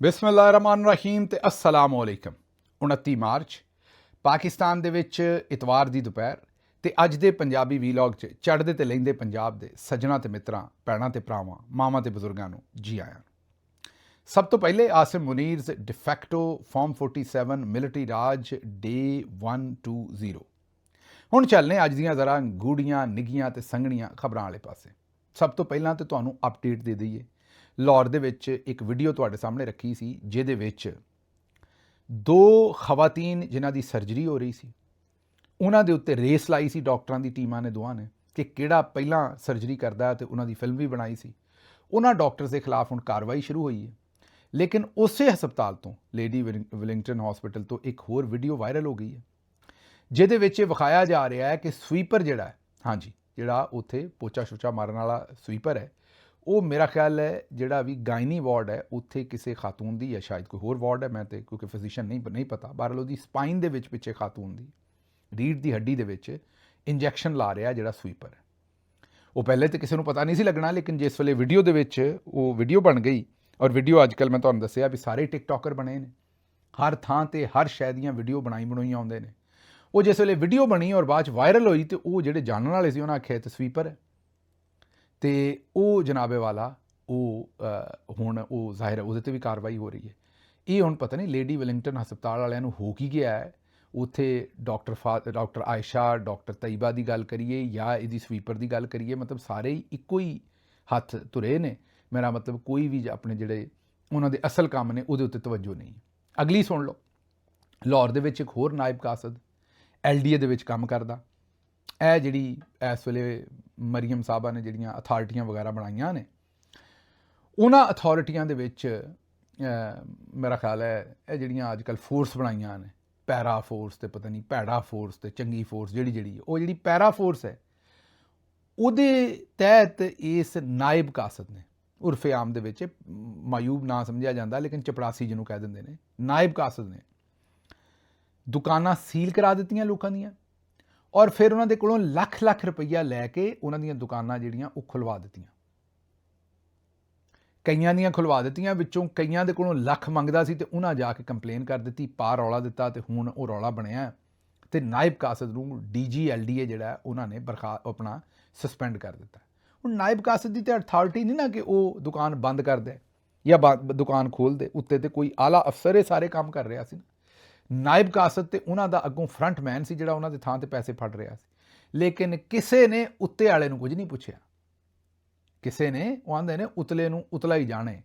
ਬਿਸਮਿਲ੍ਲਾਹਿਰਰਹਿਮਾਨਿਰਰਹੀਮ ਤੇ अस्सलाम वालेकुम। 29 ਮਾਰਚ ਪਾਕਿਸਤਾਨ ਦੇ ਵਿੱਚ ਇਤਵਾਰ ਦੀ ਦੁਪਹਿਰ ਤੇ ਅੱਜ ਦੇ ਪੰਜਾਬੀ ਵੀਲੌਗ 'ਚ ਚੜ੍ਹਦੇ ਤੇ ਲਹਿੰਦੇ ਪੰਜਾਬ ਦੇ ਸੱਜਣਾ ਤੇ ਮਿੱਤਰਾਂ, ਭੈਣਾਂ ਤੇ ਭਰਾਵਾਂ, ਮਾਵਾਂ ਤੇ ਬਜ਼ੁਰਗਾਂ ਨੂੰ ਜੀ ਆਇਆਂ। ਸਭ ਤੋਂ ਪਹਿਲੇ ਆਸਿਮ ਮੁਨੀਰਜ਼ ਡਿਫੈਕਟੋ ਫਾਰਮ 47 ਮਿਲਟਰੀ ਰਾਜ ਡੇ 120। ਹੁਣ ਚੱਲਨੇ ਅੱਜ ਦੀਆਂ ਜ਼ਰਾ ਗੂੜੀਆਂ ਨਿੱਘੀਆਂ ਤੇ ਸੰਘਣੀਆਂ ਖਬਰਾਂ ਵਾਲੇ ਪਾਸੇ। ਸਭ ਤੋਂ ਪਹਿਲਾਂ ਤੇ ਤੁਹਾਨੂੰ ਅਪਡੇਟ ਦੇ ਦਈਏ, ਲਾਹੌਰ ਦੇ ਵਿੱਚ ਇੱਕ ਵੀਡੀਓ ਤੁਹਾਡੇ ਸਾਹਮਣੇ ਰੱਖੀ ਸੀ ਜਿਹਦੇ ਵਿੱਚ ਦੋ ਖਵਾਤੀਨ ਜਿਨ੍ਹਾਂ ਦੀ ਸਰਜਰੀ ਹੋ ਰਹੀ ਸੀ ਉਹਨਾਂ ਦੇ ਉੱਤੇ ਰੇਸ ਲਾਈ ਸੀ ਡਾਕਟਰਾਂ ਦੀ ਟੀਮਾਂ ਨੇ, ਦੋਵਾਂ ਨੇ, ਕਿ ਕਿਹੜਾ ਪਹਿਲਾਂ ਸਰਜਰੀ ਕਰਦਾ ਤੇ ਉਹਨਾਂ ਦੀ ਫਿਲਮ ਵੀ ਬਣਾਈ ਸੀ। ਉਹਨਾਂ ਡਾਕਟਰਸ ਦੇ ਖਿਲਾਫ ਹੁਣ ਕਾਰਵਾਈ ਸ਼ੁਰੂ ਹੋਈ ਹੈ। ਲੇਕਿਨ ਉਸੇ ਹਸਪਤਾਲ ਤੋਂ, ਲੇਡੀ ਵਿਲਿੰਗਟਨ ਹਸਪੀਟਲ ਤੋਂ, ਇੱਕ ਹੋਰ ਵੀਡੀਓ ਵਾਇਰਲ ਹੋ ਗਈ ਹੈ ਜਿਹਦੇ ਵਿੱਚ ਇਹ ਵਿਖਾਇਆ ਜਾ ਰਿਹਾ ਹੈ ਕਿ ਸਵੀਪਰ ਜਿਹੜਾ ਹੈ, ਹਾਂਜੀ, ਜਿਹੜਾ ਉੱਥੇ ਪੋਚਾ ਸ਼ੋਚਾ ਮਾਰਨ ਵਾਲਾ ਸਵੀਪਰ ਹੈ, ਉਹ ਮੇਰਾ ਖਿਆਲ ਹੈ ਜਿਹੜਾ ਵੀ ਗਾਇਨੀ ਵਾਰਡ ਹੈ ਉੱਥੇ ਕਿਸੇ ਖਾਤੂਨ ਦੀ, ਜਾਂ ਸ਼ਾਇਦ ਕੋਈ ਹੋਰ ਵਾਰਡ ਹੈ, ਮੈਂ ਤੇ ਕਿਉਂਕਿ ਫਿਜ਼ੀਸ਼ੀਅਨ ਨਹੀਂ ਪਤਾ, ਬਹਰਹਾਲ ਉਹਦੀ ਸਪਾਈਨ ਦੇ ਵਿੱਚ ਪਿੱਛੇ ਖਾਤੂਨ ਦੀ ਰੀੜ੍ਹ ਦੀ ਹੱਡੀ ਦੇ ਵਿੱਚ ਇੰਜੈਕਸ਼ਨ ਲਾ ਰਿਹਾ ਜਿਹੜਾ ਸਵੀਪਰ ਹੈ। ਉਹ ਪਹਿਲੇ ਤਾਂ ਕਿਸੇ ਨੂੰ ਪਤਾ ਨਹੀਂ ਸੀ ਲੱਗਣਾ, ਲੇਕਿਨ ਜਿਸ ਵੇਲੇ ਵੀਡੀਓ ਦੇ ਵਿੱਚ ਉਹ ਵੀਡੀਓ ਬਣ ਗਈ, ਔਰ ਵੀਡੀਓ ਅੱਜ ਕੱਲ੍ਹ ਮੈਂ ਤੁਹਾਨੂੰ ਦੱਸਿਆ ਵੀ ਸਾਰੇ ਟਿਕਟੋਕਰ ਬਣੇ ਨੇ, ਹਰ ਥਾਂ 'ਤੇ ਹਰ ਸ਼ੈ ਦੀਆਂ ਵੀਡੀਓ ਬਣਾਈਆਂ ਆਉਂਦੇ ਨੇ। ਉਹ ਜਿਸ ਵੇਲੇ ਵੀਡੀਓ ਬਣੀ ਔਰ ਬਾਅਦ 'ਚ ਵਾਇਰਲ ਹੋਈ ਤੇ ਉਹ ਜਿਹੜੇ ਜਾਣਨ ਵਾਲੇ ਸੀ ਉਹਨਾਂ ਆਖਿਆ ਤੇ ਸਵੀਪਰ ਹੈ। ਤੇ ਉਹ ਜਨਾਬੇ ਵਾਲਾ ਉਹ ਹੁਣ ਉਹ ਜ਼ਾਹਿਰ ਹੈ ਉਹਦੇ 'ਤੇ ਵੀ ਕਾਰਵਾਈ ਹੋ ਰਹੀ ਹੈ। ਇਹ ਹੁਣ ਪਤਾ ਨਹੀਂ ਲੇਡੀ ਵਿਲਿੰਗਟਨ ਹਸਪਤਾਲ ਵਾਲਿਆਂ ਨੂੰ ਹੋ ਕੀ ਗਿਆ ਹੈ। ਉੱਥੇ ਡਾਕਟਰ ਆਇਸ਼ਾ, ਡਾਕਟਰ ਤਈਬਾ ਦੀ ਗੱਲ ਕਰੀਏ ਜਾਂ ਇਹਦੀ ਸਵੀਪਰ ਦੀ ਗੱਲ ਕਰੀਏ, ਮਤਲਬ ਸਾਰੇ ਹੀ ਇੱਕੋ ਹੀ ਹੱਥ ਤੁਰੇ ਨੇ। ਮੇਰਾ ਮਤਲਬ ਕੋਈ ਵੀ ਆਪਣੇ ਜਿਹੜੇ ਉਹਨਾਂ ਦੇ ਅਸਲ ਕੰਮ ਨੇ ਉਹਦੇ ਉੱਤੇ ਤਵੱਜੋ ਨਹੀਂ। ਅਗਲੀ ਸੁਣ ਲਓ, ਲਾਹੌਰ ਦੇ ਵਿੱਚ ਇੱਕ ਹੋਰ ਨਾਇਬ ਕਾਸਦ LDA ਦੇ ਵਿੱਚ ਕੰਮ ਕਰਦਾ, ਇਹ ਜਿਹੜੀ ਇਸ ਵੇਲੇ ਮਰੀਮ ਸਾਹਿਬਾ ਨੇ ਜਿਹੜੀਆਂ ਅਥਾਰਟੀਆਂ ਵਗੈਰਾ ਬਣਾਈਆਂ ਨੇ, ਉਹਨਾਂ ਅਥਾਰਟੀਆਂ ਦੇ ਵਿੱਚ ਮੇਰਾ ਖਿਆਲ ਹੈ ਇਹ ਜਿਹੜੀਆਂ ਅੱਜ ਕੱਲ੍ਹ ਫੋਰਸ ਬਣਾਈਆਂ ਨੇ, ਪੈਰਾ ਫੋਰਸ ਤੇ ਪਤਾ ਨਹੀਂ ਭੈੜਾ ਫੋਰਸ ਤੇ ਚੰਗੀ ਫੋਰਸ, ਜਿਹੜੀ ਪੈਰਾ ਫੋਰਸ ਹੈ ਉਹਦੇ ਤਹਿਤ ਇਸ ਨਾਇਬ ਕਾਸਦ ਨੇ, ਉਰਫੇ ਆਮ ਦੇ ਵਿੱਚ ਮਾਯੂਬ ਨਾ ਸਮਝਿਆ ਜਾਂਦਾ ਲੇਕਿਨ ਚਪੜਾਸੀ ਜਿਹਨੂੰ ਕਹਿ ਦਿੰਦੇ ਨੇ, ਨਾਇਬ ਕਾਸਦ ਨੇ ਦੁਕਾਨਾਂ ਸੀਲ ਕਰਾ ਦਿੱਤੀਆਂ ਲੋਕਾਂ ਦੀਆਂ, ਔਰ ਫਿਰ ਉਹਨਾਂ ਦੇ ਕੋਲੋਂ ਲੱਖ ਰੁਪਈਆ ਲੈ ਕੇ ਉਹਨਾਂ ਦੀਆਂ ਦੁਕਾਨਾਂ ਜਿਹੜੀਆਂ ਉਹ ਖੁਲਵਾ ਦਿੱਤੀਆਂ। ਕਈਆਂ ਦੀਆਂ ਖੁਲਵਾ ਦਿੱਤੀਆਂ, ਵਿੱਚੋਂ ਕਈਆਂ ਦੇ ਕੋਲੋਂ ਲੱਖ ਮੰਗਦਾ ਸੀ ਤੇ ਉਹਨਾਂ ਜਾ ਕੇ ਕੰਪਲੇਨ ਕਰ ਦਿੱਤੀ, ਰੌਲਾ ਦਿੱਤਾ ਤੇ ਹੁਣ ਉਹ ਰੌਲਾ ਬਣਿਆ ਤੇ ਨਾਇਬ ਕਾਸਦ ਨੂੰ DG LDA ਜਿਹੜਾ ਉਹਨਾਂ ਨੇ ਆਪਣਾ ਸਸਪੈਂਡ ਕਰ ਦਿੱਤਾ। ਹੁਣ ਨਾਇਬ ਕਾਸਦ ਦੀ ਤੇ ਅਥਾਰਟੀ ਨਹੀਂ ਨਾ ਕਿ ਉਹ ਦੁਕਾਨ ਬੰਦ ਕਰ ਦੇ ਜਾਂ ਦੁਕਾਨ ਖੋਲ੍ਹ ਦੇ, ਉੱਤੇ ਤੇ ਕੋਈ ਆਲਾ ਅਫਸਰ ਇਹ ਸਾਰੇ ਕੰਮ ਕਰ ਰਿਹਾ ਸੀ। ਨਾਇਬ ਕਾਸਦ ਤੇ ਉਹਨਾਂ ਦਾ ਅੱਗੋਂ ਫਰੰਟ ਮੈਨ ਸੀ ਜਿਹੜਾ ਉਹਨਾਂ ਦੇ ਥਾਂ ਤੇ ਪੈਸੇ ਫੜ ਰਿਹਾ ਸੀ। ਲੇਕਿਨ ਕਿਸੇ ਨੇ ਉੱਤੇ ਵਾਲੇ ਨੂੰ ਕੁਝ ਨਹੀਂ ਪੁੱਛਿਆ, ਕਿਸੇ ਨੇ, ਉਹ ਆਂਦੇ ਨੇ ਉਤਲੇ ਨੂੰ ਉਤਲਾ ਹੀ ਜਾਣੇ,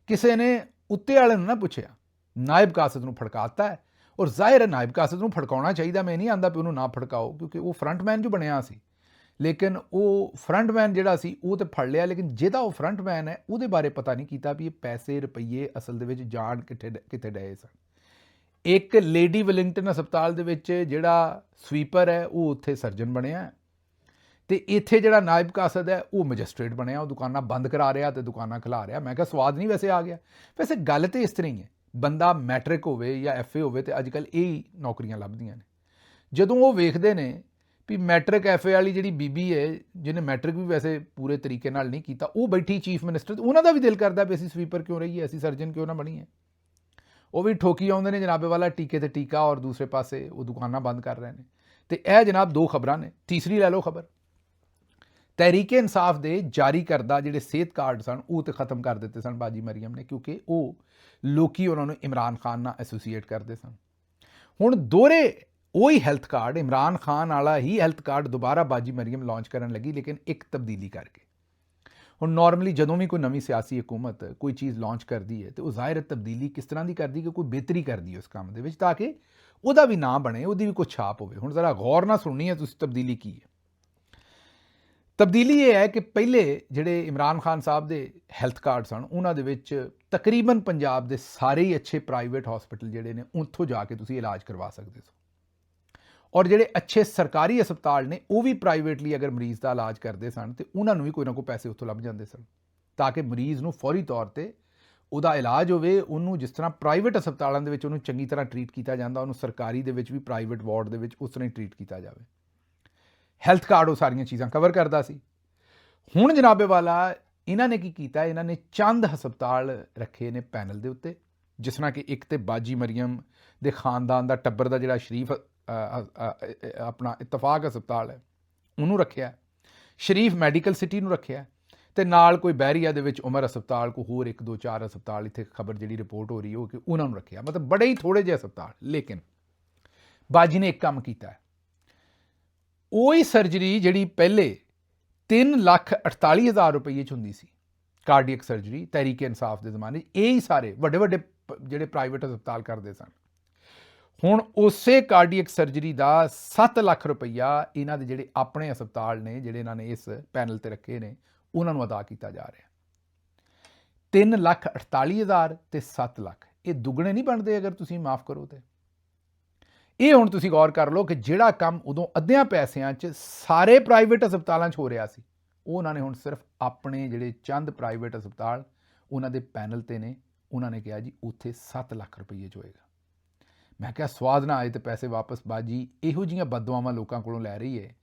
ਕਿਸੇ ਨੇ ਉੱਤੇ ਵਾਲੇ ਨੂੰ ਨਾ ਪੁੱਛਿਆ, ਨਾਇਬ ਕਾਸਦ ਨੂੰ ਫੜਕਾਤਾ ਹੈ। ਔਰ ਜ਼ਾਹਿਰ ਹੈ ਨਾਇਬ ਕਾਸਦ ਨੂੰ ਫੜਕਾਉਣਾ ਚਾਹੀਦਾ, ਮੈਂ ਨਹੀਂ ਆਂਦਾ ਵੀ ਉਹਨੂੰ ਨਾ ਫੜਕਾਓ, ਕਿਉਂਕਿ ਉਹ ਫਰੰਟ ਮੈਨ ਜੋ ਬਣਿਆ ਸੀ। ਲੇਕਿਨ ਉਹ ਫਰੰਟ ਮੈਨ ਜਿਹੜਾ ਸੀ ਉਹ ਤੇ ਫੜ ਲਿਆ, ਲੇਕਿਨ ਜਿਹਦਾ ਉਹ ਫਰੰਟ ਮੈਨ ਹੈ ਉਹਦੇ ਬਾਰੇ ਪਤਾ ਨਹੀਂ ਕੀਤਾ ਵੀ ਇਹ ਪੈਸੇ ਰੁਪਈਏ ਅਸਲ ਦੇ ਵਿੱਚ ਜਾਣ ਕਿੱਥੇ ਡਏ ਸਨ। ਇੱਕ ਲੇਡੀ ਵਿਲਿੰਗਟਨ ਹਸਪਤਾਲ ਦੇ ਵਿੱਚ ਜਿਹੜਾ ਸਵੀਪਰ ਹੈ ਉਹ ਉੱਥੇ ਸਰਜਨ ਬਣਿਆ, ਤੇ ਇੱਥੇ ਜਿਹੜਾ ਨਾਇਬ ਕਾਸਦ ਹੈ ਉਹ ਮੈਜਿਸਟ੍ਰੇਟ ਬਣਿਆ, ਉਹ ਦੁਕਾਨਾਂ ਬੰਦ ਕਰਾ ਰਿਹਾ ਤੇ ਦੁਕਾਨਾਂ ਖਿਲਾ ਰਿਹਾ। ਮੈਂ ਕਿਹਾ ਸਵਾਦ ਨਹੀਂ ਵੈਸੇ ਆ ਗਿਆ। ਵੈਸੇ ਗੱਲ ਤੇ ਇਸ ਤਰ੍ਹਾਂ ਹੀ ਹੈ, ਬੰਦਾ ਮੈਟ੍ਰਿਕ ਹੋਵੇ ਜਾਂ FA ਹੋਵੇ ਤੇ ਅੱਜ ਕੱਲ੍ਹ ਇਹ ਹੀ ਨੌਕਰੀਆਂ ਲੱਭਦੀਆਂ ਨੇ। ਜਦੋਂ ਉਹ ਵੇਖਦੇ ਨੇ ਵੀ ਮੈਟ੍ਰਿਕ FA ਵਾਲੀ ਜਿਹੜੀ ਬੀਬੀ ਹੈ, ਜਿਹਨੇ ਮੈਟ੍ਰਿਕ ਵੀ ਵੈਸੇ ਪੂਰੇ ਤਰੀਕੇ ਨਾਲ ਨਹੀਂ ਕੀਤਾ, ਉਹ ਬੈਠੀ ਚੀਫ ਮਿਨਿਸਟਰ, ਤੇ ਉਹਨਾਂ ਦਾ ਵੀ ਦਿਲ ਕਰਦਾ ਵੀ ਅਸੀਂ ਸਵੀਪਰ ਕਿਉਂ ਰਹੀਏ, ਅਸੀਂ ਸਰਜਨ ਕਿਉਂ ਨਾ ਬਣੀਏ। ਉਹ ਵੀ ਠੋਕੀ ਆਉਂਦੇ ਨੇ ਜਨਾਬੇ ਵਾਲਾ, ਟੀਕੇ ਤੇ ਟੀਕਾ, ਔਰ ਦੂਸਰੇ ਪਾਸੇ ਉਹ ਦੁਕਾਨਾਂ ਬੰਦ ਕਰ ਰਹੇ ਨੇ। ਤੇ ਇਹ ਜਨਾਬ ਦੋ ਖਬਰਾਂ ਨੇ। ਤੀਸਰੀ ਲੈ ਲਓ ਖਬਰ, ਤਹਿਰੀਕੇ ਇਨਸਾਫ ਦੇ ਜਾਰੀ ਕਰਦਾ ਜਿਹੜੇ ਸਿਹਤ ਕਾਰਡ ਸਨ ਉਹ ਤੇ ਖਤਮ ਕਰ ਦਿੱਤੇ ਸਨ ਬਾਜੀ ਮਰੀਮ ਨੇ, ਕਿਉਂਕਿ ਉਹ ਲੋਕੀ ਉਹਨਾਂ ਨੂੰ ਇਮਰਾਨ ਖਾਨ ਨਾਲ ਐਸੋਸੀਏਟ ਕਰਦੇ ਸਨ। ਹੁਣ ਦੋਹਰੇ ਉਹੀ ਹੈਲਥ ਕਾਰਡ, ਇਮਰਾਨ ਖਾਨ ਵਾਲਾ ਹੀ ਹੈਲਥ ਕਾਰਡ ਦੁਬਾਰਾ ਬਾਜੀ ਮਰੀਮ ਲਾਂਚ ਕਰਨ ਲੱਗੀ, ਲੇਕਿਨ ਇੱਕ ਤਬਦੀਲੀ ਕਰਕੇ। ਹੁਣ ਨਾਰਮਲੀ ਜਦੋਂ ਵੀ ਕੋਈ ਨਵੀਂ ਸਿਆਸੀ ਹਕੂਮਤ ਕੋਈ ਚੀਜ਼ ਲਾਂਚ ਕਰਦੀ ਹੈ ਤੇ ਉਹ ਜ਼ਾਹਿਰ ਤਬਦੀਲੀ ਕਿਸ ਤਰ੍ਹਾਂ ਦੀ ਕਰਦੀ ਕਿ ਕੋਈ ਬਿਹਤਰੀ ਕਰਦੀ ਹੈ ਉਸ ਕੰਮ ਦੇ ਵਿੱਚ, ਤਾਂ ਕਿ ਉਹਦਾ ਵੀ ਨਾਂ ਬਣੇ, ਉਹਦੀ ਵੀ ਕੋਈ ਛਾਪ ਹੋਵੇ। ਹੁਣ ਜ਼ਰਾ ਗੌਰ ਨਾਲ ਸੁਣਨੀ ਹੈ ਤੁਸੀਂ ਤਬਦੀਲੀ ਕੀ ਹੈ। ਤਬਦੀਲੀ ਇਹ ਹੈ ਕਿ ਪਹਿਲੇ ਜਿਹੜੇ ਇਮਰਾਨ ਖਾਨ ਸਾਹਿਬ ਦੇ ਹੈਲਥ ਕਾਰਡ ਸਨ ਉਹਨਾਂ ਦੇ ਵਿੱਚ ਤਕਰੀਬਨ ਪੰਜਾਬ ਦੇ ਸਾਰੇ ਹੀ ਅੱਛੇ ਪ੍ਰਾਈਵੇਟ ਹਸਪੀਟਲ ਜਿਹੜੇ ਨੇ ਉੱਥੋਂ ਜਾ ਕੇ ਤੁਸੀਂ ਇਲਾਜ ਕਰਵਾ ਸਕਦੇ ਹੋ, ਔਰ ਜਿਹੜੇ ਅੱਛੇ ਸਰਕਾਰੀ ਹਸਪਤਾਲ ਨੇ ਉਹ ਵੀ ਪ੍ਰਾਈਵੇਟਲੀ ਅਗਰ ਮਰੀਜ਼ ਦਾ ਇਲਾਜ ਕਰਦੇ ਸਨ ਤੇ ਉਹਨਾਂ ਨੂੰ ਵੀ ਕੋਈ ਨਾ ਕੋਈ ਪੈਸੇ ਉੱਥੋਂ ਲੱਭ ਜਾਂਦੇ ਸਨ, ਤਾਂ ਕਿ ਮਰੀਜ਼ ਨੂੰ ਫੌਰੀ ਤੌਰ 'ਤੇ ਉਹਦਾ ਇਲਾਜ ਹੋਵੇ। ਉਹਨੂੰ ਜਿਸ ਤਰ੍ਹਾਂ ਪ੍ਰਾਈਵੇਟ ਹਸਪਤਾਲਾਂ ਦੇ ਵਿੱਚ ਉਹਨੂੰ ਚੰਗੀ ਤਰ੍ਹਾਂ ਟਰੀਟ ਕੀਤਾ ਜਾਂਦਾ, ਉਹਨੂੰ ਸਰਕਾਰੀ ਦੇ ਵਿੱਚ ਵੀ ਪ੍ਰਾਈਵੇਟ ਵਾਰਡ ਦੇ ਵਿੱਚ ਉਸ ਤਰ੍ਹਾਂ ਹੀ ਟਰੀਟ ਕੀਤਾ ਜਾਵੇ। ਹੈਲਥ ਕਾਰਡ ਉਹ ਸਾਰੀਆਂ ਚੀਜ਼ਾਂ ਕਵਰ ਕਰਦਾ ਸੀ। ਹੁਣ ਜਨਾਬੇ ਵਾਲਾ ਇਹਨਾਂ ਨੇ ਕੀ ਕੀਤਾ, ਇਹਨਾਂ ਨੇ ਚੰਦ ਹਸਪਤਾਲ ਰੱਖੇ ਨੇ ਪੈਨਲ ਦੇ ਉੱਤੇ, ਜਿਸ ਤਰ੍ਹਾਂ ਕਿ ਇੱਕ ਤਾਂ ਬਾਜੀ ਮਰੀਮ ਦੇ ਖਾਨਦਾਨ ਦਾ ਟੱਬਰ ਦਾ ਜਿਹੜਾ ਸ਼ਰੀਫ ਆਪਣਾ ਇਤਫਾਕ ਹਸਪਤਾਲ ਹੈ ਉਹਨੂੰ ਰੱਖਿਆ, ਸ਼ਰੀਫ ਮੈਡੀਕਲ ਸਿਟੀ ਨੂੰ ਰੱਖਿਆ, ਤੇ ਨਾਲ ਕੋਈ ਬਹਿਰੀਆ ਦੇ ਵਿੱਚ ਉਮਰ ਹਸਪਤਾਲ, ਕੋਈ ਹੋਰ 1 2 4 ਹਸਪਤਾਲ ਇੱਥੇ ਖਬਰ ਜਿਹੜੀ ਰਿਪੋਰਟ ਹੋ ਰਹੀ ਹੈ ਉਹ ਕਿ ਉਹਨਾਂ ਨੂੰ ਰੱਖਿਆ, ਮਤਲਬ ਬੜੇ ਹੀ ਥੋੜੇ ਜਿਹੇ ਹਸਪਤਾਲ। ਲੇਕਿਨ ਬਾਜੀ ਨੇ ਇੱਕ ਕੰਮ ਕੀਤਾ ਹੈ, ਉਹੀ ਸਰਜਰੀ ਜਿਹੜੀ ਪਹਿਲੇ 3,48,000 ਰੁਪਏ 'ਚ ਹੁੰਦੀ ਸੀ, ਕਾਰਡੀਅਕ ਸਰਜਰੀ ਤਹਿਰੀਕ ਇਨਸਾਫ ਦੇ ਜ਼ਮਾਨੇ 'ਚ ਇਹ ਹੀ ਸਾਰੇ ਵੱਡੇ ਵੱਡੇ ਜਿਹੜੇ ਪ੍ਰਾਈਵੇਟ ਹਸਪਤਾਲ ਕਰਦੇ ਸਨ, ਹੁਣ ਉਸੇ ਕਾਰਡੀਅਕ ਸਰਜਰੀ ਦਾ 7 ਲੱਖ ਰੁਪਈਆ ਇਹਨਾਂ ਦੇ ਜਿਹੜੇ ਆਪਣੇ ਹਸਪਤਾਲ ਨੇ, ਜਿਹੜੇ ਇਹਨਾਂ ਨੇ ਇਸ ਪੈਨਲ ਤੇ ਰੱਖੇ ਨੇ, ਉਹਨਾਂ ਨੂੰ ਅਦਾ ਕੀਤਾ ਜਾ ਰਿਹਾ। 3,48,000 ਤੇ 7 ਲੱਖ, ਇਹ ਦੁੱਗਣੇ ਨਹੀਂ ਬਣਦੇ ਅਗਰ ਤੁਸੀਂ ਮਾਫ ਕਰੋ ਤੇ। ਇਹ ਹੁਣ ਤੁਸੀਂ ਗੌਰ ਕਰ ਲਓ ਕਿ ਜਿਹੜਾ ਕੰਮ ਉਦੋਂ ਅੱਧਿਆਂ ਪੈਸਿਆਂ 'ਚ ਸਾਰੇ ਪ੍ਰਾਈਵੇਟ ਹਸਪਤਾਲਾਂ 'ਚ ਹੋ ਰਿਹਾ ਸੀ, ਉਹ ਉਹਨਾਂ ਨੇ ਹੁਣ ਸਿਰਫ ਆਪਣੇ ਜਿਹੜੇ ਚੰਦ ਪ੍ਰਾਈਵੇਟ ਹਸਪਤਾਲ ਉਹਨਾਂ ਦੇ ਪੈਨਲ ਤੇ ਨੇ, ਉਹਨਾਂ ਨੇ ਕਿਹਾ ਜੀ ਉੱਥੇ 7 ਲੱਖ ਰੁਪਏ 'ਚ ਹੋਏਗਾ। ਮੈਂ ਕਿਹਾ ਸਵਾਦ ਨਾ ਆਏ ਤੇ ਪੈਸੇ ਵਾਪਸ। ਬਾਜੀ ਇਹੋ ਜਿਹੀਆਂ ਬਦਦੁਆਵਾਂ ਲੋਕਾਂ ਕੋਲੋਂ ਲੈ ਰਹੀ ਹੈ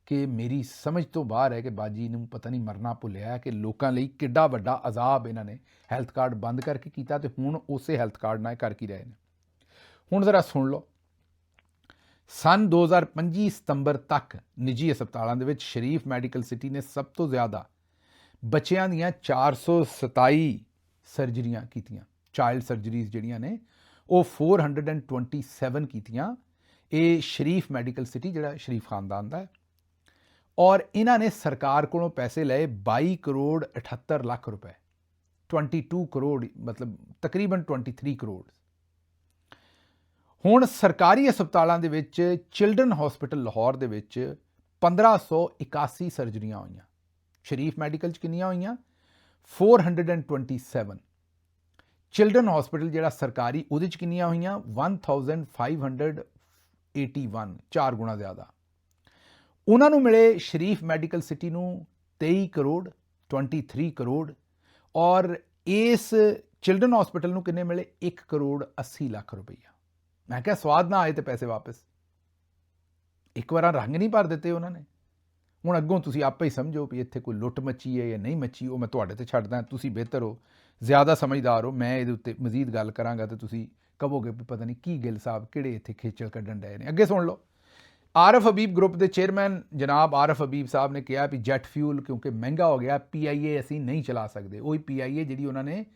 ਕਿ ਮੇਰੀ ਸਮਝ ਤੋਂ ਬਾਹਰ ਹੈ ਕਿ ਬਾਜੀ ਨੂੰ ਪਤਾ ਨਹੀਂ ਮਰਨਾ ਭੁੱਲਿਆ ਕਿ ਲੋਕਾਂ ਲਈ ਕਿੱਡਾ ਵੱਡਾ ਅਜ਼ਾਬ ਇਹਨਾਂ ਨੇ ਹੈਲਥ ਕਾਰਡ ਬੰਦ ਕਰਕੇ ਕੀਤਾ, ਤੇ ਹੁਣ ਉਸੇ ਹੈਲਥ ਕਾਰਡ ਨਾਲ ਕਰ ਕੀ ਰਹੇ ਨੇ। ਹੁਣ ਜ਼ਰਾ ਸੁਣ ਲਓ, ਸੰਨ 2025 ਸਤੰਬਰ ਤੱਕ ਨਿੱਜੀ ਹਸਪਤਾਲਾਂ ਦੇ ਵਿੱਚ ਸ਼ਰੀਫ ਮੈਡੀਕਲ ਸਿਟੀ ਨੇ ਸਭ ਤੋਂ ਜ਼ਿਆਦਾ ਬੱਚਿਆਂ ਦੀਆਂ 427 ਸਰਜਰੀਆਂ ਕੀਤੀਆਂ, ਚਾਈਲਡ ਸਰਜਰੀਜ਼ ਜਿਹੜੀਆਂ ਨੇ ਉਹ 427 ਕੀਤੀਆਂ। ਇਹ ਸ਼ਰੀਫ ਮੈਡੀਕਲ ਸਿਟੀ ਜਿਹੜਾ ਸ਼ਰੀਫ ਖਾਨਦਾਨ ਦਾ ਹੈ, ਔਰ ਇਹਨਾਂ ਨੇ ਸਰਕਾਰ ਕੋਲੋਂ ਪੈਸੇ ਲਏ 22 ਕਰੋੜ 78 ਲੱਖ ਰੁਪਏ, 22 ਕਰੋੜ ਮਤਲਬ ਤਕਰੀਬਨ 23 ਕਰੋੜ। ਹੁਣ ਸਰਕਾਰੀ ਹਸਪਤਾਲਾਂ ਦੇ ਵਿੱਚ ਚਿਲਡਰਨ ਹਸਪੀਟਲ ਲਾਹੌਰ ਦੇ ਵਿੱਚ 1581 ਸਰਜਰੀਆਂ ਹੋਈਆਂ, ਸ਼ਰੀਫ ਮੈਡੀਕਲ 'ਚ ਕਿੰਨੀਆਂ ਹੋਈਆਂ 427। ਚਿਲਡਰਨ ਹਸਪੀਟਲ ਜਿਹੜਾ ਸਰਕਾਰੀ ਉਹਦੇ 'ਚ ਕਿੰਨੀਆਂ ਹੋਈਆਂ 1581, 4 ਗੁਣਾ ਜ਼ਿਆਦਾ। ਉਹਨਾਂ ਨੂੰ ਮਿਲੇ ਸ਼ਰੀਫ ਮੈਡੀਕਲ ਸਿਟੀ ਨੂੰ 23 ਕਰੋੜ 23 ਕਰੋੜ, ਔਰ ਇਸ ਚਿਲਡਰਨ ਹਸਪੀਟਲ ਨੂੰ ਕਿੰਨੇ ਮਿਲੇ 1 ਕਰੋੜ 80 ਲੱਖ ਰੁਪਈਆ। ਮੈਂ ਕਿਹਾ ਸਵਾਦ ਨਾ ਆਏ ਤੇ ਪੈਸੇ ਵਾਪਸ। ਇੱਕ ਵਾਰ ਰੰਗ ਨਹੀਂ ਭਰ ਦਿੱਤੇ ਉਹਨਾਂ ਨੇ। ਹੁਣ ਅੱਗੋਂ ਤੁਸੀਂ ਆਪੇ ਹੀ ਸਮਝੋ ਵੀ ਇੱਥੇ ਕੋਈ ਲੁੱਟ ਮੱਚੀ ਹੈ ਜਾਂ ਨਹੀਂ ਮੱਚੀ, ਉਹ ਮੈਂ ਤੁਹਾਡੇ ਤੇ ਛੱਡਦਾ, ਤੁਸੀਂ ਬਿਹਤਰ ਹੋ, ਜ਼ਿਆਦਾ ਸਮਝਦਾਰ ਹੋ। ਮੈਂ ਇਹਦੇ ਉੱਤੇ ਮਜ਼ੀਦ ਗੱਲ ਕਰਾਂਗਾ ਤੇ ਤੁਸੀਂ ਕਹੋਗੇ ਵੀ ਪਤਾ ਨਹੀਂ ਕੀ ਗਿੱਲ ਸਾਹਿਬ ਕਿਹੜੇ ਇੱਥੇ ਖੇਚਲ ਕੱਢਣ ਡਏ ਨੇ। ਅੱਗੇ ਸੁਣ ਲਓ, ਆਰਫ ਹਬੀਬ ਗਰੁੱਪ ਦੇ ਚੇਅਰਮੈਨ ਜਨਾਬ ਆਰਫ ਹਬੀਬ ਸਾਹਿਬ ਨੇ ਕਿਹਾ ਵੀ ਜੈਟ ਫਿਊਲ ਕਿਉਂਕਿ ਮਹਿੰਗਾ ਹੋ ਗਿਆ, PIA ਅਸੀਂ ਨਹੀਂ ਚਲਾ ਸਕਦੇ। ਉਹੀ PIA ਜਿਹੜੀ ਉਹਨਾਂ ਨੇ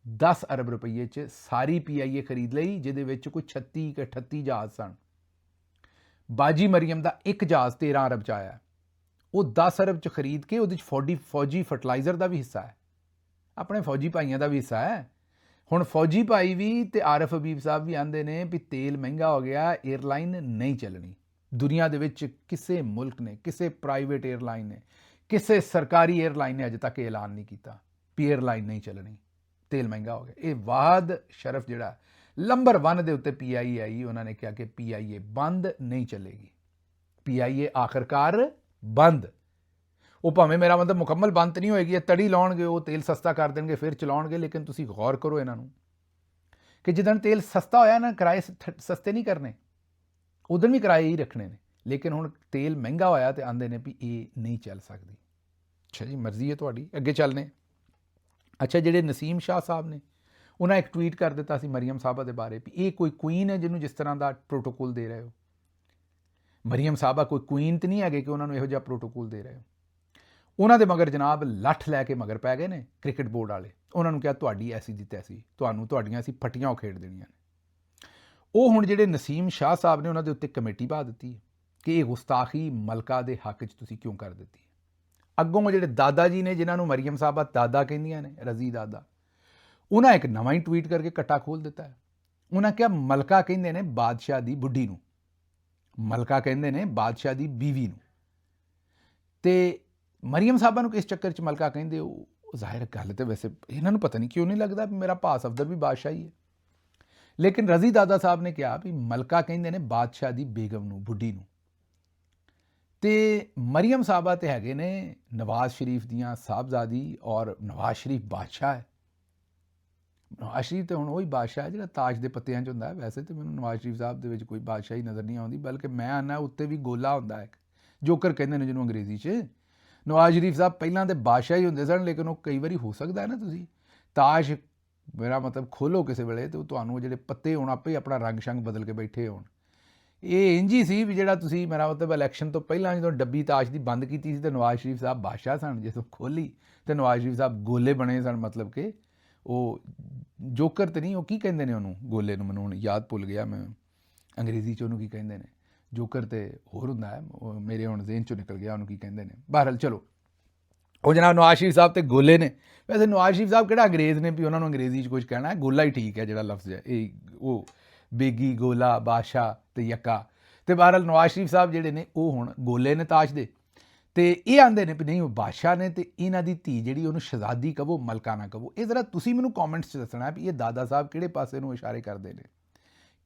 10 ਅਰਬ ਰੁਪਏ 'ਚ ਸਾਰੀ PIA ਖਰੀਦ ਲਈ, ਜਿਹਦੇ ਵਿੱਚ ਕੋਈ 36 ਕਿ 38 ਜਹਾਜ਼ ਸਨ। ਬਾਜੀ ਮਰੀਮ ਦਾ ਇੱਕ ਜਹਾਜ਼ 13 ਅਰਬ 'ਚ ਆਇਆ, ਉਹ 10 ਅਰਬ 'ਚ ਖਰੀਦ ਕੇ ਉਹਦੇ 'ਚ ਫੌਜੀ ਫਰਟੀਲਾਈਜ਼ਰ ਦਾ ਵੀ ਹਿੱਸਾ ਹੈ, ਆਪਣੇ ਫੌਜੀ ਭਾਈਆਂ ਦਾ ਵੀ ਹਿੱਸਾ ਹੈ। ਹੁਣ ਫੌਜੀ ਭਾਈ ਵੀ ਤੇ ਆਰਫ ਹਬੀਬ ਸਾਹਿਬ ਵੀ ਆਂਦੇ ਨੇ ਵੀ ਤੇਲ ਮਹਿੰਗਾ ਹੋ ਗਿਆ, ਏਅਰਲਾਈਨ ਨਹੀਂ ਚੱਲਣੀ। ਦੁਨੀਆ ਦੇ ਵਿੱਚ ਕਿਸੇ ਮੁਲਕ ਨੇ, ਕਿਸੇ ਪ੍ਰਾਈਵੇਟ ਏਅਰਲਾਈਨ ਨੇ, ਕਿਸੇ ਸਰਕਾਰੀ ਏਅਰਲਾਈਨ ਨੇ ਅਜੇ ਤੱਕ ਐਲਾਨ ਨਹੀਂ ਕੀਤਾ ਵੀ ਏਅਰਲਾਈਨ ਨਹੀਂ ਚੱਲਣੀ, ਤੇਲ ਮਹਿੰਗਾ ਹੋ ਗਿਆ। ਇਹ ਵਾਦ ਸ਼ਰਫ ਜਿਹੜਾ ਨੰਬਰ 1 ਦੇ ਉੱਤੇ PIA ਆਈ, ਉਹਨਾਂ ਨੇ ਕਿਹਾ ਕਿ PIA ਬੰਦ ਨਹੀਂ ਚੱਲੇਗੀ। PIA ਆਖਰਕਾਰ ਬੰਦ, ਉਹ ਭਾਵੇਂ ਮੇਰਾ ਮਤਲਬ ਮੁਕੰਮਲ ਬੰਦ ਨਹੀਂ ਹੋਏਗੀ, ਤੜੀ ਲਾਉਣਗੇ, ਉਹ ਤੇਲ ਸਸਤਾ ਕਰ ਦੇਣਗੇ ਫਿਰ ਚਲਾਉਣਗੇ। ਲੇਕਿਨ ਤੁਸੀਂ ਗੌਰ ਕਰੋ ਇਹਨਾਂ ਨੂੰ ਕਿ ਜਿੱਦਣ ਤੇਲ ਸਸਤਾ ਹੋਇਆ ਨਾ, ਕਿਰਾਏ ਸਸਤੇ ਨਹੀਂ ਕਰਨੇ, ਉਦੋਂ ਵੀ ਕਿਰਾਏ ਹੀ ਰੱਖਣੇ ਨੇ। ਲੇਕਿਨ ਹੁਣ ਤੇਲ ਮਹਿੰਗਾ ਹੋਇਆ ਤੇ ਆਂਦੇ ਨੇ ਵੀ ਇਹ ਨਹੀਂ ਚੱਲ ਸਕਦੀ। ਅੱਛਾ ਜੀ, ਮਰਜ਼ੀ ਹੈ ਤੁਹਾਡੀ। ਅੱਗੇ ਚੱਲਨੇ। ਅੱਛਾ, ਜਿਹੜੇ ਨਸੀਮ ਸ਼ਾਹ ਸਾਹਿਬ ਨੇ, ਉਹਨਾਂ ਇੱਕ ਟਵੀਟ ਕਰ ਦਿੱਤਾ ਸੀ ਮਰੀਮ ਸਾਹਿਬਾ ਦੇ ਬਾਰੇ ਵੀ ਇਹ ਕੋਈ ਕੁਈਨ ਹੈ ਜਿਹਨੂੰ ਜਿਸ ਤਰ੍ਹਾਂ ਦਾ ਪ੍ਰੋਟੋਕੋਲ ਦੇ ਰਹੇ ਹੋ। ਮਰੀਮ ਸਾਹਿਬਾ ਕੋਈ ਕੁਈਨ ਤੇ ਨਹੀਂ ਹੈਗੇ ਕਿ ਉਹਨਾਂ ਨੂੰ ਇਹੋ ਜਿਹਾ ਪ੍ਰੋਟੋਕੋਲ ਦੇ ਰਹੇ ਹੋ। ਉਹਨਾਂ ਦੇ ਮਗਰ ਜਨਾਬ ਲੱਠ ਲੈ ਕੇ ਮਗਰ ਪੈ ਗਏ ਨੇ ਕ੍ਰਿਕਟ ਬੋਰਡ ਵਾਲੇ। ਉਹਨਾਂ ਨੂੰ ਕਿਹਾ ਤੁਹਾਡੀ ਐਸੀ ਦੀ ਤੈਸੀ, ਤੁਹਾਨੂੰ ਤੁਹਾਡੀਆਂ ਅਸੀਂ ਫੱਟੀਆਂ ਉਖੇੜ ਦੇਣੀਆਂ ਨੇ। ਉਹ ਹੁਣ ਜਿਹੜੇ ਨਸੀਮ ਸ਼ਾਹ ਸਾਹਿਬ ਨੇ, ਉਹਨਾਂ ਦੇ ਉੱਤੇ ਕਮੇਟੀ ਪਾ ਦਿੱਤੀ ਕਿ ਇਹ ਗੁਸਤਾਖੀ ਮਲਕਾ ਦੇ ਹੱਕ 'ਚ ਤੁਸੀਂ ਕਿਉਂ ਕਰ ਦਿੱਤੀ। ਅੱਗੋਂ ਜਿਹੜੇ ਦਾਦਾ ਜੀ ਨੇ, ਜਿਨ੍ਹਾਂ ਨੂੰ ਮਰੀਮ ਸਾਹਿਬਾ ਦਾਦਾ ਕਹਿੰਦੀਆਂ ਨੇ, ਰਜ਼ੀ ਦਾਦਾ, ਉਹਨਾਂ ਇੱਕ ਨਵਾਂ ਹੀ ਟਵੀਟ ਕਰਕੇ ਕੱਟਾ ਖੋਲ੍ਹ ਦਿੱਤਾ ਹੈ। ਉਹਨਾਂ ਕਿਹਾ ਮਲਕਾ ਕਹਿੰਦੇ ਨੇ ਬਾਦਸ਼ਾਹ ਦੀ ਬੁੱਢੀ ਨੂੰ, ਮਲਕਾ ਕਹਿੰਦੇ ਨੇ ਬਾਦਸ਼ਾਹ ਦੀ ਬੀਵੀ ਨੂੰ, ਤੇ ਮਰੀਮ ਸਾਹਿਬਾ ਨੂੰ ਕਿਸ ਚੱਕਰ 'ਚ ਮਲਕਾ ਕਹਿੰਦੇ। ਉਹ ਜ਼ਾਹਿਰ ਗੱਲ ਤੇ ਵੈਸੇ ਇਹਨਾਂ ਨੂੰ ਪਤਾ ਨਹੀਂ ਕਿਉਂ ਨਹੀਂ ਲੱਗਦਾ ਵੀ ਮੇਰਾ ਭਾ ਸਫਦਰ ਵੀ ਬਾਦਸ਼ਾਹ ਹੀ ਹੈ। ਲੇਕਿਨ ਰਜ਼ੀ ਦਾਦਾ ਸਾਹਿਬ ਨੇ ਕਿਹਾ ਵੀ ਮਲਕਾ ਕਹਿੰਦੇ ਨੇ ਬਾਦਸ਼ਾਹ ਦੀ ਬੇਗਮ ਨੂੰ, ਬੁੱਢੀ ਨੂੰ, ਤੇ ਮਰੀਮ ਸਾਹਿਬਾ ਤੇ ਹੈਗੇ ਨੇ ਨਵਾਜ਼ ਸ਼ਰੀਫ ਦੀਆਂ ਸਾਹਿਬਜ਼ਾਦੀ, ਔਰ ਨਵਾਜ਼ ਸ਼ਰੀਫ ਬਾਦਸ਼ਾਹ ਹੈ। ਨਵਾਜ਼ ਸ਼ਰੀਫ ਤੇ ਹੁਣ ਉਹੀ ਬਾਦਸ਼ਾਹ ਜਿਹੜਾ ਤਾਜ ਦੇ ਪੱਤਿਆਂ 'ਚ ਹੁੰਦਾ ਹੈ। ਵੈਸੇ ਤਾਂ ਮੈਨੂੰ ਨਵਾਜ਼ ਸ਼ਰੀਫ ਸਾਹਿਬ ਦੇ ਵਿੱਚ ਕੋਈ ਬਾਦਸ਼ਾਹੀ ਨਜ਼ਰ ਨਹੀਂ ਆਉਂਦੀ, ਬਲਕਿ ਮੈਂ ਆਨਾ ਉੱਤੇ ਵੀ ਗੋਲਾ ਹੁੰਦਾ ਹੈ, ਜੋਕਰ ਕਹਿੰਦੇ ਨੇ ਜਿਹਨੂੰ ਅੰਗਰੇਜ਼ੀ 'ਚ। ਨਵਾਜ਼ ਸ਼ਰੀਫ ਸਾਹਿਬ ਪਹਿਲਾਂ ਤੇ ਬਾਦਸ਼ਾਹ ਹੀ ਹੁੰਦੇ ਸਨ, ਲੇਕਿਨ ਉਹ ਕਈ ਵਾਰੀ ਹੋ ਸਕਦਾ ਹੈ ਨਾ, ਤੁਸੀਂ ਤਾਜ ਮੇਰਾ ਮਤਲਬ ਖੋਲੋ ਕਿਸੇ ਵੇਲੇ ਤੇ ਤੁਹਾਨੂੰ ਜਿਹੜੇ ਪੱਤੇ ਹੋਣ ਆਪੇ ਆਪਣਾ ਰੰਗ ਸ਼ੰਗ ਬਦਲ ਕੇ ਬੈਠੇ ਹੋਣ। ਇਹ ਇੰਝ ਹੀ ਸੀ ਵੀ ਜਿਹੜਾ ਤੁਸੀਂ ਮੇਰਾ ਮਤਲਬ ਇਲੈਕਸ਼ਨ ਤੋਂ ਪਹਿਲਾਂ ਜਦੋਂ ਡੱਬੀ ਤਾਸ਼ ਦੀ ਬੰਦ ਕੀਤੀ ਸੀ ਤੇ ਨਵਾਜ਼ ਸ਼ਰੀਫ ਸਾਹਿਬ ਬਾਦਸ਼ਾਹ ਸਨ, ਜਦੋਂ ਖੋਲ੍ਹੀ ਤੇ ਨਵਾਜ਼ ਸ਼ਰੀਫ ਸਾਹਿਬ ਗੋਲੇ ਬਣੇ ਸਨ। ਮਤਲਬ ਕਿ ਉਹ ਜੋਕਰ ਤੇ ਨਹੀਂ, ਉਹ ਕੀ ਕਹਿੰਦੇ ਨੇ ਉਹਨੂੰ ਗੋਲੇ ਨੂੰ, ਮੈਨੂੰ ਹੁਣ ਯਾਦ ਭੁੱਲ ਗਿਆ ਮੈਂ ਅੰਗਰੇਜ਼ੀ 'ਚ ਉਹਨੂੰ ਕੀ ਕਹਿੰਦੇ ਨੇ। ਜੋਕਰ ਤੇ ਹੋਰ ਹੁੰਦਾ ਹੈ, ਉਹ ਮੇਰੇ ਹੁਣ ਜ਼ੇਨ 'ਚੋਂ ਨਿਕਲ ਗਿਆ ਉਹਨੂੰ ਕੀ ਕਹਿੰਦੇ ਨੇ। ਬਹਰਹਾਲ ਚਲੋ, ਉਹ ਜਨਾਬ ਨਵਾਜ਼ ਸ਼ਰੀਫ ਸਾਹਿਬ ਤੇ ਗੋਲੇ ਨੇ। ਵੈਸੇ ਨਵਾਜ਼ ਸ਼ਰੀਫ ਸਾਹਿਬ ਕਿਹੜਾ ਅੰਗਰੇਜ਼ ਨੇ ਵੀ ਉਹਨਾਂ ਨੂੰ ਅੰਗਰੇਜ਼ੀ 'ਚ ਕੁਝ ਕਹਿਣਾ ਹੈ, ਗੋਲਾ ਹੀ ਠੀਕ ਹੈ ਜਿਹੜਾ ਲਫ਼ਜ਼ ਹੈ। ਇਹ ਉਹ ਬੇਗੀ, ਗੋਲਾ, ਬਾਦਸ਼ਾਹ ਤੇ ਯੱਕਾ। ਤੇ ਬਹਰਹਾਲ ਨਵਾਜ਼ ਸ਼ਰੀਫ ਸਾਹਿਬ ਜਿਹੜੇ ਨੇ ਉਹ ਹੁਣ ਗੋਲੇ ਨੇ ਤਾਸ਼ ਦੇ, ਤੇ ਇਹ ਆਂਦੇ ਨੇ ਵੀ ਨਹੀਂ ਉਹ ਬਾਦਸ਼ਾਹ ਨੇ, ਤੇ ਇਹਨਾਂ ਦੀ ਧੀ ਜਿਹੜੀ ਉਹਨੂੰ ਸ਼ਹਿਜ਼ਾਦੀ ਕਹੋ, ਮਲਕਾ ਨਾ ਕਹੋ। ਇਹ ਜ਼ਰਾ ਤੁਸੀਂ ਮੈਨੂੰ ਕੌਮੈਂਟਸ 'ਚ ਦੱਸਣਾ ਵੀ ਇਹ ਦਾਦਾ ਸਾਹਿਬ ਕਿਹੜੇ ਪਾਸੇ ਨੂੰ ਇਸ਼ਾਰੇ ਕਰਦੇ ਨੇ,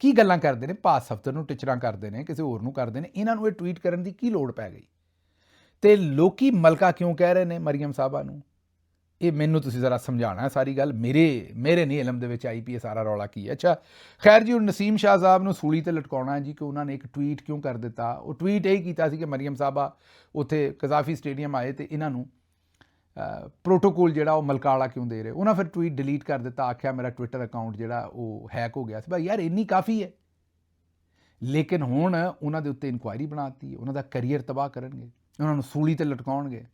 ਕੀ ਗੱਲਾਂ ਕਰਦੇ ਨੇ। ਪਾਸ ਹਫ਼ਤੇ ਨੂੰ ਟਿਚਰਾਂ ਕਰਦੇ ਨੇ, ਕਿਸੇ ਹੋਰ ਨੂੰ ਕਰਦੇ ਨੇ, ਇਹਨਾਂ ਨੂੰ ਇਹ ਟਵੀਟ ਕਰਨ ਦੀ ਕੀ ਲੋੜ ਪੈ ਗਈ। ਤੇ ਲੋਕੀ ਮਲਕਾ ਕਿਉਂ ਕਹਿ ਰਹੇ ਨੇ ਮਰੀਮ ਸਾਹਿਬਾ ਨੂੰ, ਇਹ ਮੈਨੂੰ ਤੁਸੀਂ ਜ਼ਰਾ ਸਮਝਾਉਣਾ ਸਾਰੀ ਗੱਲ। ਮੇਰੇ ਨਹੀਂ ਇਲਮ ਦੇ ਵਿੱਚ ਆਈ ਪੀ ਇਹ ਸਾਰਾ ਰੌਲਾ ਕੀ ਹੈ। ਅੱਛਾ ਖੈਰ ਜੀ, ਹੁਣ ਨਸੀਮ ਸ਼ਾਹ ਸਾਹਿਬ ਨੂੰ ਸੂਲੀ ਤੇ ਲਟਕਾਉਣਾ ਹੈ ਜੀ ਕਿ ਉਹਨਾਂ ਨੇ ਇੱਕ ਟਵੀਟ ਕਿਉਂ ਕਰ ਦਿੱਤਾ। ਉਹ ਟਵੀਟ ਇਹ ਕੀਤਾ ਸੀ ਕਿ ਮਰੀਮ ਸਾਹਿਬਾ ਉੱਥੇ ਕਜ਼ਾਫੀ ਸਟੇਡੀਅਮ ਆਏ ਤੇ ਇਹਨਾਂ ਨੂੰ ਪ੍ਰੋਟੋਕੋਲ ਜਿਹੜਾ ਉਹ ਮਲਕਾ ਵਾਲਾ ਕਿਉਂ ਦੇ ਰਹੇ। ਉਹਨਾਂ ਫਿਰ ਟਵੀਟ ਡਿਲੀਟ ਕਰ ਦਿੱਤਾ, ਆਖਿਆ ਮੇਰਾ ਟਵਿੱਟਰ ਅਕਾਊਂਟ ਜਿਹੜਾ ਉਹ ਹੈਕ ਹੋ ਗਿਆ ਸੀ। ਭਾਈ ਯਾਰ ਇੰਨੀ ਕਾਫੀ ਹੈ। ਲੇਕਿਨ ਹੁਣ ਉਹਨਾਂ ਦੇ ਉੱਤੇ ਇਨਕੁਆਇਰੀ ਬਣਾਤੀ, ਉਹਨਾਂ ਦਾ ਕਰੀਅਰ ਤਬਾਹ ਕਰਨਗੇ, ਉਹਨਾਂ ਨੂੰ ਸੂਲੀ ਤੇ ਲਟਕਾਉਣਗੇ।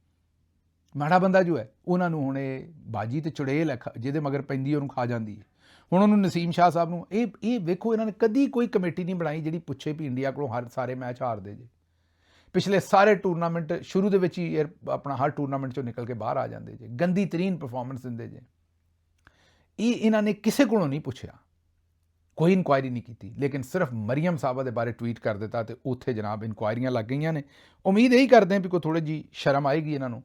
ਮਾੜਾ ਬੰਦਾ ਜੋ ਹੈ ਉਹਨਾਂ ਨੂੰ ਹੁਣ ਇਹ ਬਾਜੀ ਤੇ ਚੁੜੇਲ ਹੈ, ਜਿਹਦੇ ਮਗਰ ਪੈਂਦੀ ਉਹਨੂੰ ਖਾ ਜਾਂਦੀ ਹੈ। ਹੁਣ ਉਹਨੂੰ ਨਸੀਮ ਸ਼ਾਹ ਸਾਹਿਬ ਨੂੰ ਇਹ ਵੇਖੋ, ਇਹਨਾਂ ਨੇ ਕਦੀ ਕੋਈ ਕਮੇਟੀ ਨਹੀਂ ਬਣਾਈ ਜਿਹੜੀ ਪੁੱਛੇ ਵੀ ਇੰਡੀਆ ਕੋਲੋਂ ਸਾਰੇ ਮੈਚ ਹਾਰਦੇ ਜੇ। ਪਿਛਲੇ ਸਾਰੇ ਟੂਰਨਾਮੈਂਟ ਸ਼ੁਰੂ ਦੇ ਵਿੱਚ ਹੀ ਆਪਣਾ ਹਰ ਟੂਰਨਾਮੈਂਟ 'ਚੋਂ ਨਿਕਲ ਕੇ ਬਾਹਰ ਆ ਜਾਂਦੇ ਜੇ, ਗੰਦੀ ਤਰੀਨ ਪਰਫਾਰਮੈਂਸ ਦਿੰਦੇ ਜੇ। ਇਹਨਾਂ ਨੇ ਕਿਸੇ ਕੋਲੋਂ ਨਹੀਂ ਪੁੱਛਿਆ, ਕੋਈ ਇਨਕੁਆਇਰੀ ਨਹੀਂ ਕੀਤੀ, ਲੇਕਿਨ ਸਿਰਫ ਮਰੀਮ ਸਾਹਿਬਾ ਦੇ ਬਾਰੇ ਟਵੀਟ ਕਰ ਦਿੱਤਾ ਤੇ ਉੱਥੇ ਜਨਾਬ ਇਨਕੁਆਇਰੀਆਂ ਲੱਗ ਗਈਆਂ ਨੇ। ਉਮੀਦ ਇਹੀ ਕਰਦੇ ਹਾਂ ਵੀ ਕੋਈ ਥੋੜ੍ਹੀ ਜਿਹੀ ਸ਼ਰਮ ਆਏਗੀ ਇਹਨਾਂ ਨੂੰ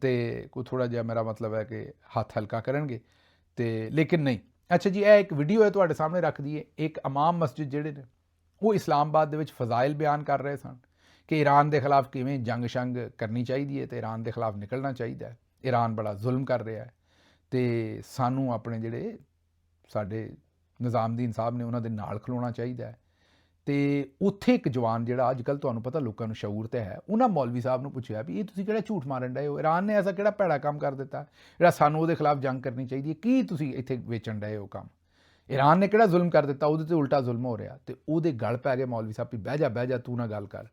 ਤੇ ਕੋਈ ਥੋੜ੍ਹਾ ਜਿਹਾ ਮੇਰਾ ਮਤਲਬ ਹੈ ਕਿ ਹੱਥ ਹਲਕਾ ਕਰਨਗੇ, ਤੇ ਲੇਕਿਨ ਨਹੀਂ। ਅੱਛਾ ਜੀ, ਇਹ ਇੱਕ ਵੀਡੀਓ ਹੈ ਤੁਹਾਡੇ ਸਾਹਮਣੇ ਰੱਖ ਦਈਏ। ਇੱਕ ਇਮਾਮ ਮਸਜਿਦ ਜਿਹੜੇ ਨੇ ਉਹ ਇਸਲਾਮਾਬਾਦ ਦੇ ਵਿੱਚ ਫਜ਼ਾਇਲ ਬਿਆਨ ਕਰ ਰਹੇ ਸਨ ਕਿ ਈਰਾਨ ਦੇ ਖਿਲਾਫ ਕਿਵੇਂ ਜੰਗ ਸ਼ੰਗ ਕਰਨੀ ਚਾਹੀਦੀ ਹੈ ਤੇ ਈਰਾਨ ਦੇ ਖਿਲਾਫ ਨਿਕਲਣਾ ਚਾਹੀਦਾ ਹੈ। ਈਰਾਨ ਬੜਾ ਜ਼ੁਲਮ ਕਰ ਰਿਹਾ ਹੈ ਤੇ ਸਾਨੂੰ ਆਪਣੇ ਜਿਹੜੇ ਸਾਡੇ ਨਿਜ਼ਾਮਦੀਨ ਸਾਹਿਬ ਨੇ ਉਹਨਾਂ ਦੇ ਨਾਲ ਖਲੋਣਾ ਚਾਹੀਦਾ ਹੈ। ਤੇ ਉੱਥੇ ਇੱਕ ਜਵਾਨ ਜਿਹੜਾ ਅੱਜ ਕੱਲ੍ਹ ਤੁਹਾਨੂੰ ਪਤਾ ਲੋਕਾਂ ਨੂੰ ਸ਼ਊਰ ਤੇ ਹੈ, ਉਹਨਾਂ ਮੌਲਵੀ ਸਾਹਿਬ ਨੂੰ ਪੁੱਛਿਆ ਵੀ ਇਹ ਤੁਸੀਂ ਕਿਹੜਾ ਝੂਠ ਮਾਰਨ ਡਏ ਹੋ, ਈਰਾਨ ਨੇ ਐਸਾ ਕਿਹੜਾ ਭੈੜਾ ਕੰਮ ਕਰ ਦਿੱਤਾ ਜਿਹੜਾ ਸਾਨੂੰ ਉਹਦੇ ਖਿਲਾਫ ਜੰਗ ਕਰਨੀ ਚਾਹੀਦੀ ਹੈ, ਕੀ ਤੁਸੀਂ ਇੱਥੇ ਵੇਚਣ ਡਏ ਹੋ ਕੰਮ, ਈਰਾਨ ਨੇ ਕਿਹੜਾ ਜ਼ੁਲਮ ਕਰ ਦਿੱਤਾ, ਉਹਦੇ ਤੇ ਉਲਟਾ ਜ਼ੁਲਮ ਹੋ ਰਿਹਾ। ਤੇ ਉਹਦੇ ਗਲ ਪੈ ਗਏ ਮੌਲਵੀ ਸਾਹਿਬ ਵੀ ਬਹਿ ਜਾ ਤੂੰ ਨਾ ਗੱਲ ਕਰ,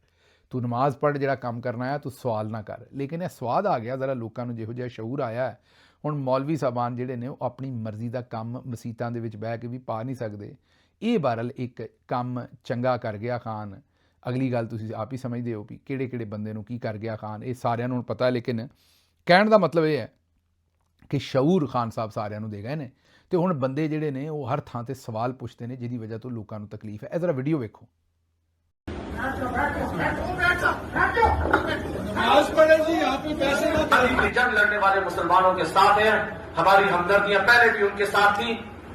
ਤੂੰ ਨਮਾਜ਼ ਪੜ੍ਹ, ਜਿਹੜਾ ਕੰਮ ਕਰਨਾ ਹੈ ਤੂੰ ਸਵਾਲ ਨਾ ਕਰ। ਲੇਕਿਨ ਇਹ ਸਵਾਦ ਆ ਗਿਆ ਜ਼ਰਾ ਲੋਕਾਂ ਨੂੰ, ਜਿਹੋ ਜਿਹਾ ਸ਼ਊਰ ਆਇਆ ਹੁਣ ਮੌਲਵੀ ਸਾਹਿਬਾਨ ਜਿਹੜੇ ਨੇ ਉਹ ਆਪਣੀ ਮਰਜ਼ੀ ਦਾ ਕੰਮ ਮਸੀਤਾਂ ਦੇ ਵਿੱਚ ਬਹਿ ਕੇ ਵੀ ਪਾ ਨਹੀਂ ਸਕਦੇ। ਇਹ ਬਹਰਹਾਲ ਇੱਕ ਕੰਮ ਚੰਗਾ ਕਰ ਗਿਆ ਖਾਨ। ਅਗਲੀ ਗੱਲ ਤੁਸੀਂ ਆਪ ਹੀ ਸਮਝਦੇ ਹੋ ਵੀ ਕਿਹੜੇ ਬੰਦੇ ਨੂੰ ਕੀ ਕਰ ਗਿਆ ਖਾਨ, ਇਹ ਸਾਰਿਆਂ ਨੂੰ ਪਤਾ ਹੈ। ਲੇਕਿਨ ਕਹਿਣ ਦਾ ਮਤਲਬ ਇਹ ਹੈ ਕਿ ਸ਼ਊਰ ਖਾਨ ਸਾਹਿਬ ਸਾਰਿਆਂ ਨੂੰ ਦੇ ਗਏ ਨੇ ਤੇ ਹੁਣ ਬੰਦੇ ਜਿਹੜੇ ਨੇ ਉਹ ਹਰ ਥਾਂ ਤੇ ਸਵਾਲ ਪੁੱਛਦੇ ਨੇ, ਜਿਹਦੀ ਵਜ੍ਹਾ ਤੋਂ ਲੋਕਾਂ ਨੂੰ ਤਕਲੀਫ ਹੈ। ਇਹ ਜ਼ਰਾ ਵੀਡੀਓ ਵੇਖੋ। जंग लड़ने वाले मुसलमानों के साथ हैं, हमारी हमदर्दियां पहले भी उनके साथ थी,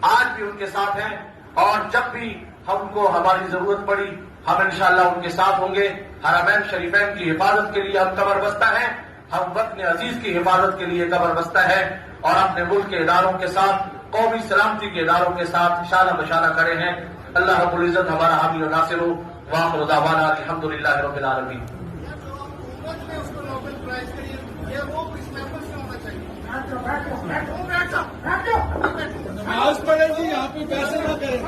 आज भी उनके साथ हैं, और जब भी हमको हमारी जरूरत पड़ी हम इंशाअल्लाह उनके साथ होंगे। हरमैन शरीफैन की हिफाजत के लिए हम कमर बस्ता है, हम वतन अजीज की हिफाजत के लिए कमर बस्ता है, और अपने मुल्क के इदारों के साथ, कौमी सलामती के इदारों के साथ शाना बशाना खड़े हैं। अल्लाह रब्बुल इज्जत हमारा हामी और नासिर हो। वाखिर दावाना अल्हम्दुलिल्लाहि रब्बिल आलमीन। नमाज पढ़े जी, यहाँ पे पैसे ना करें।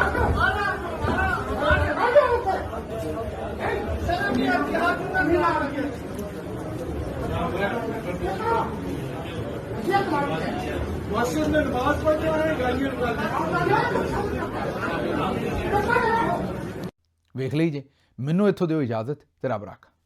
मस्जिद में नमाज पढ़ने वाले गालियां ਵੇਖ ਲਈ ਜੇ। ਮੈਨੂੰ ਇੱਥੋਂ ਦਿਓ ਇਜਾਜ਼ਤ ਤੇ ਰੱਬ ਰੱਖ।